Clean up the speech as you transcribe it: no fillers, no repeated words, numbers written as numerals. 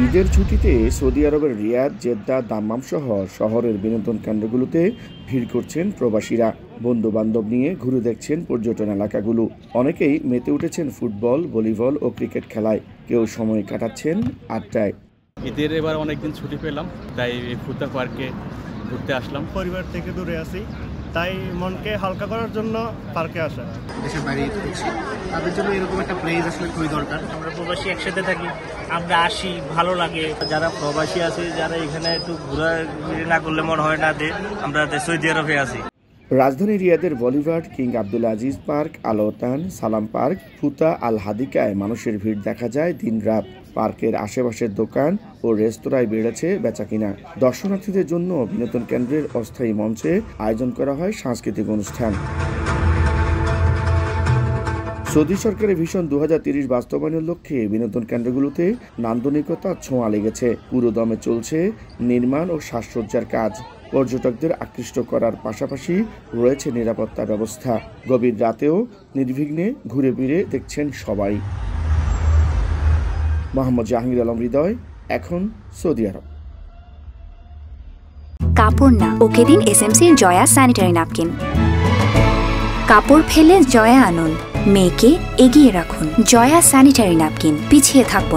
ঈদের ছুটিতে সৌদি আরবের রিয়াদ, জেদ্দা, দাম্মাম সহ শহরের বিনোদন কেন্দ্রগুলোতে ভিড় করছেন প্রবাসীরা। বন্ধু বান্ধব নিয়ে ঘুরে দেখছেন পর্যটন এলাকাগুলো। অনেকেই মেতে উঠেছেন ফুটবল, ভলিবল ও ক্রিকেট খেলায়। কেউ সময় কাটাচ্ছেন আড্ডায়। ঈদের এবার অনেকদিন ছুটি পেলাম, তাই ফুতা পার্কে ঘুরতে আসলাম। পরিবার থেকে দূরে আছি, তাই মনকে হালকা করার জন্য পার্কে আসা। দেশের বাইরে করছি, তাদের জন্য এরকম একটা প্লেস আসলে খুবই দরকার। আমরা প্রবাসী একসাথে থাকি, আমরা আসি, ভালো লাগে। যারা প্রবাসী আছে, যারা এখানে একটু ঘোরাঘুরি না করলে মনে হয় না যে আমরা সৌদি আরবে আছি। রাজধানী রিয়াদের boulevard, King Abdul Aziz park, আলোতান, সালাম পার্ক, ফুতা আল হাদিকায় মানুষের ভিড় দেখা যায় দিন-রাত। পার্কের আশেপাশের দোকান ও রেস্তোরাঁয় বেড়েছে বেচাকিনা। দর্শনার্থীদের জন্য বিনোদন কেন্দ্রের অস্থায়ী মঞ্চে আয়োজন করা হয় সাংস্কৃতিক অনুষ্ঠান। সৌদি সরকারের ভিশন 2030 বাস্তবায়নের লক্ষ্যে বিনোদন কেন্দ্রগুলোতে নান্দনিকতার ছোঁয়া লেগেছে। পুরো দমে চলছে নির্মাণ ও সাজসজ্জার কাজ। পর্যটকদের আকৃষ্ট করার পাশাপাশি রয়েছে নিরাপত্তা ব্যবস্থা। গভীর রাতেও নির্বিঘ্নে ঘুরে ফিরে দেখছেন সবাই। মোহাম্মদ জাহাঙ্গীর আলম হৃদয়, এখন সৌদি আরব। কাপড় না, ওকে দিন এসএমসির জয়া স্যানিটারি ন্যাপকিন। কাপড় ফেলে জয়া আনুন, মেয়েকে এগিয়ে রাখুন। জয়া স্যানিটারি ন্যাপকিন, পিছিয়ে থাকবেন।